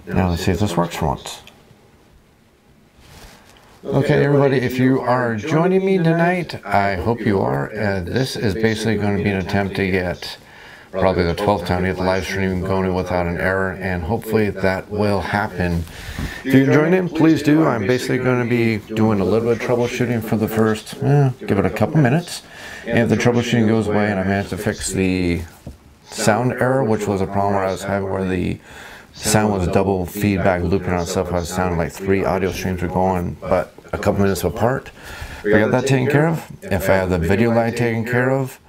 Now let's see if this works for once. Okay, everybody, if you are joining me tonight, I hope you are. This is basically going to be an attempt to get probably the 12th time to get the live stream going without an error, and hopefully that will happen. If you're joining, please do. I'm basically going to be doing a little bit of troubleshooting for the first, give it a couple minutes. And if the troubleshooting goes away and I manage to fix the sound error, which was a problem where I was having where the sound was double feedback looping on itself, I was sounding like 3 audio streams were going, but a couple minutes apart. We got that taken care of. If I have the video lag taken care of,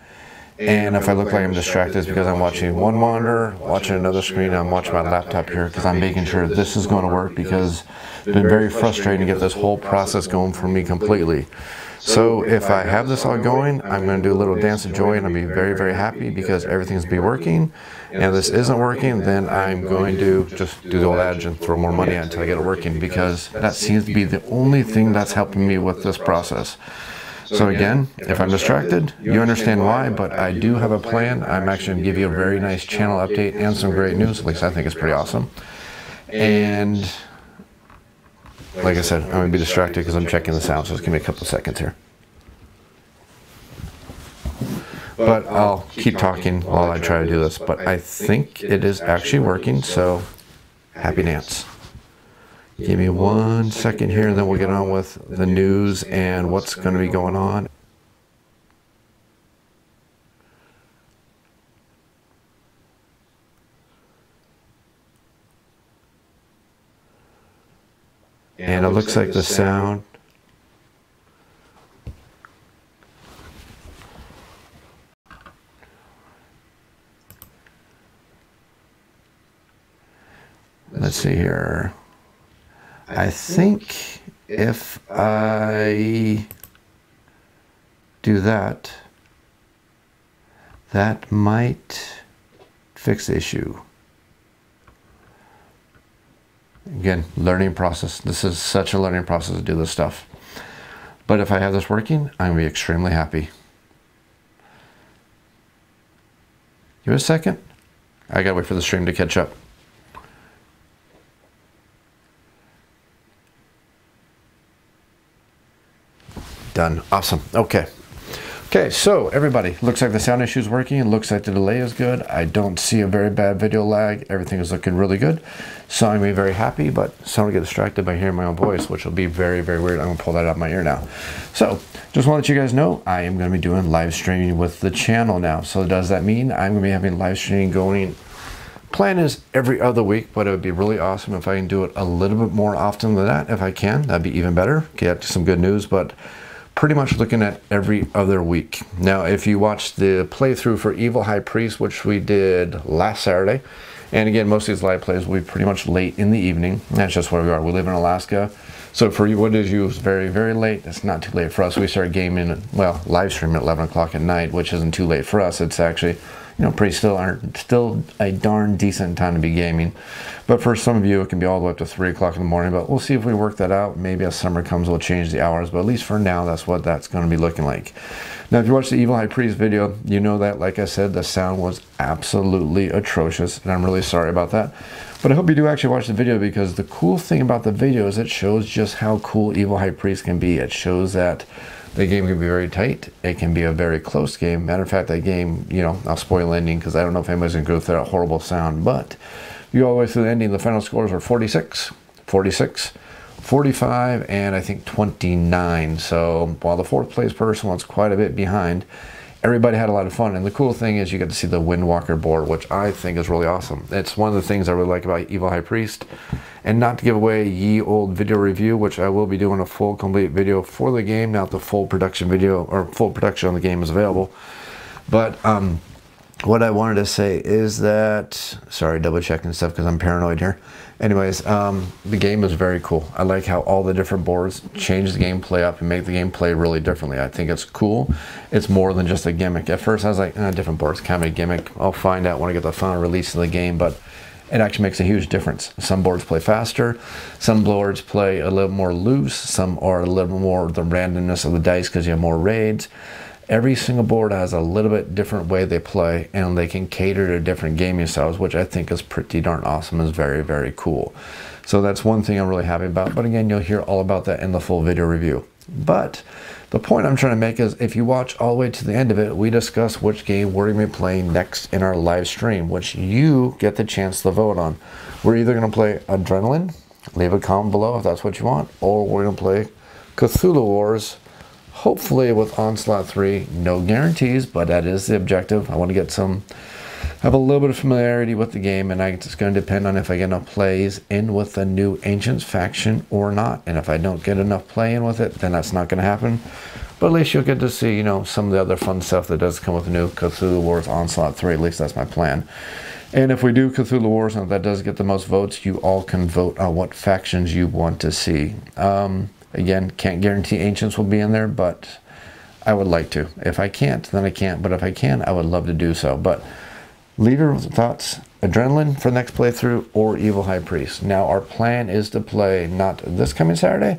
and if I look like I'm distracted, it's because I'm watching one monitor, watching another screen, and I'm watching my laptop here because I'm making sure this is going to work, because it's been very frustrating to get this whole process going for me completely. So if I have this all going, I'm going to do a little dance of joy, and I'll be very, very happy because everything's be working. And if this isn't working, then I'm going to just do the old adage and throw more money at it until I get it working, because that seems to be the only thing that's helping me with this process. So again, if I'm distracted, you understand why, but I do have a plan. I'm actually going to give you a very nice channel update and some great news. At least I think it's pretty awesome. And like I said, I'm going to be distracted because I'm checking the sound, so it's going to be a couple of seconds here. But I'll keep talking while I try to do this. But I think it is actually working, so happy dance. Give me 1 second here, and then we'll get on with the news and what's going to be going on. And it looks like the sound. Let's see here. I think if I do that, that might fix the issue. Again, learning process. This is such a learning process to do this stuff. But if I have this working, I'm going to be extremely happy. Give it a second. I got to wait for the stream to catch up. Done. Awesome. Okay. Okay, so everybody, looks like the sound issue is working. It looks like the delay is good. I don't see a very bad video lag. Everything is looking really good. So I'm very happy, but someone get distracted by hearing my own voice, which will be very, very weird. I'm going to pull that out of my ear now. So just want to let you guys know, I am going to be doing live streaming with the channel now. So does that mean I'm going to be having live streaming going? Plan is every other week, but it would be really awesome if I can do it a little bit more often than that. If I can, that'd be even better. Get some good news, but pretty much looking at every other week. Now, if you watched the playthrough for Evil High Priest, which we did last Saturday, and again, most of these live plays will be pretty much late in the evening. That's just where we are. We live in Alaska. So for you, what is you, it's very, very late. It's not too late for us. We start gaming, well, live streaming at 11 o'clock at night, which isn't too late for us. It's actually, you know, still a darn decent time to be gaming. But for some of you, it can be all the way up to 3 o'clock in the morning. But we'll see if we work that out. Maybe as summer comes, we'll change the hours. But at least for now, that's what that's going to be looking like. Now, if you watch the Evil High Priest video, you know that, like I said, the sound was absolutely atrocious. And I'm really sorry about that. But I hope you do actually watch the video, because the cool thing about the video is it shows just how cool Evil High Priest can be. It shows that the game can be very tight. It can be a very close game. Matter of fact, that game, you know, I'll spoil the ending because I don't know if anybody's going to go through that horrible sound. But you go all the way through the ending, the final scores were 46, 46, 45, and I think 29. So while the 4th place person was quite a bit behind, everybody had a lot of fun. And the cool thing is you get to see the Windwalker board, which I think is really awesome. It's one of the things I really like about Evil High Priest. And not to give away ye old video review, which I will be doing a full complete video for the game. Now the full production video, or full production on the game, is available. But what I wanted to say is that, sorry, double checking stuff because I'm paranoid here. Anyways, the game is very cool. I like how all the different boards change the gameplay up and make the gameplay really differently. I think it's cool. It's more than just a gimmick. At first I was like, different boards, kind of a gimmick. I'll find out when I get the final release of the game, but it actually makes a huge difference. Some boards play faster, some boards play a little more loose, some are a little more the randomness of the dice because you have more raids. Every single board has a little bit different way they play, and they can cater to different gaming styles, which I think is pretty darn awesome. Is very, very cool. So that's one thing I'm really happy about. But again, you'll hear all about that in the full video review. But the point I'm trying to make is, if you watch all the way to the end of it, we discuss which game we're going to be playing next in our live stream, which you get the chance to vote on. We're either going to play Adrenaline, leave a comment below if that's what you want, or we're going to play Cthulhu Wars, hopefully with Onslaught 3. No guarantees, but that is the objective. I want to get have a little bit of familiarity with the game, and it's going to depend on if I get enough plays in with the new Ancients faction or not. And if I don't get enough play in with it, then that's not going to happen. But at least you'll get to see, you know, some of the other fun stuff that does come with the new Cthulhu Wars Onslaught 3. At least that's my plan. And if we do Cthulhu Wars and if that does get the most votes, you all can vote on what factions you want to see. Again, can't guarantee Ancients will be in there, but I would like to. If I can't, then I can't. But if I can, I would love to do so. But leave your thoughts, Adrenaline for the next playthrough or Evil High Priest. Now, our plan is to play not this coming Saturday,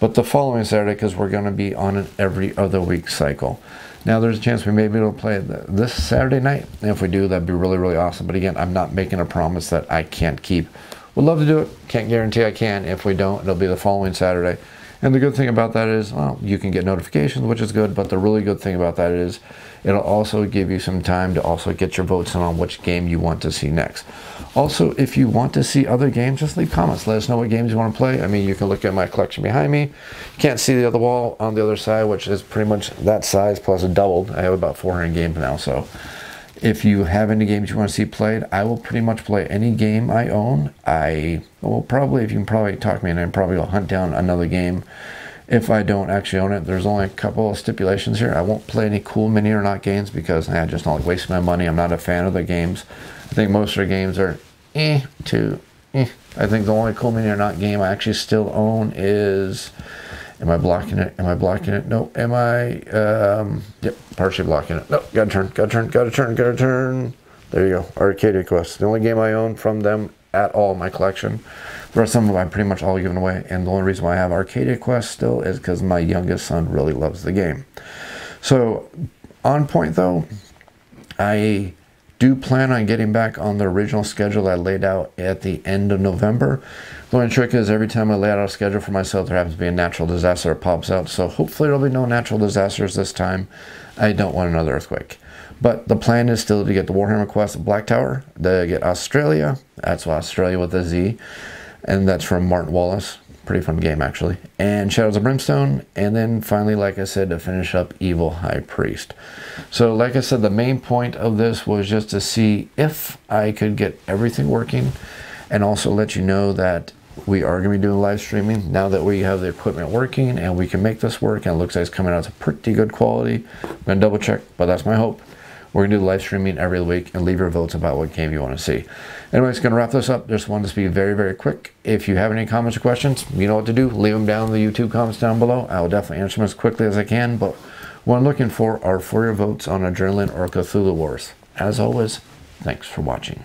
but the following Saturday, because we're going to be on an every other week cycle. Now, there's a chance we may be able to play this Saturday night. And if we do, that'd be really, really awesome. But again, I'm not making a promise that I can't keep. Would love to do it. Can't guarantee I can. If we don't, it'll be the following Saturday. And the good thing about that is, well, you can get notifications, which is good. But the really good thing about that is it'll also give you some time to also get your votes in on which game you want to see next. Also, if you want to see other games, just leave comments. Let us know what games you want to play. I mean, you can look at my collection behind me. You can't see the other wall on the other side, which is pretty much that size plus a doubled. I have about 400 games now. So if you have any games you want to see played, I will pretty much play any game I own. I will probably, if you can probably talk me in, I'll probably go hunt down another game. If I don't actually own it, there's only a couple of stipulations here. I won't play any cool mini or not games because I just don't like wasting my money. I'm not a fan of the games. I think most of their games are I think the only cool mini or not game I actually still own is, am I blocking it? Am I blocking it? No. Am I, yep, partially blocking it. No, gotta turn. There you go. Arcadia Quest. The only game I own from them at all in my collection. The rest of them I'm pretty much all given away. And the only reason why I have Arcadia Quest still is because my youngest son really loves the game. So, on point though, I do plan on getting back on the original schedule I laid out at the end of November. The only trick is every time I lay out a schedule for myself, there happens to be a natural disaster that pops out. So hopefully there'll be no natural disasters this time. I don't want another earthquake. But the plan is still to get the Warhammer Quest Black Tower, to get Australia. That's Australia with a Z. And that's from Martin Wallace. Pretty fun game, actually. And Shadows of Brimstone. And then finally, like I said, to finish up Evil High Priest. So, like I said, the main point of this was just to see if I could get everything working. And also let you know that we are going to be doing live streaming now that we have the equipment working and we can make this work. And it looks like it's coming out to pretty good quality. I'm going to double check, but that's my hope. We're going to do live streaming every week and leave your votes about what game you want to see. Anyways, going to wrap this up. Just wanted to be very, very quick. If you have any comments or questions, you know what to do. Leave them down in the YouTube comments down below. I will definitely answer them as quickly as I can. But what I'm looking for are your votes on Adrenaline or Cthulhu Wars. As always, thanks for watching.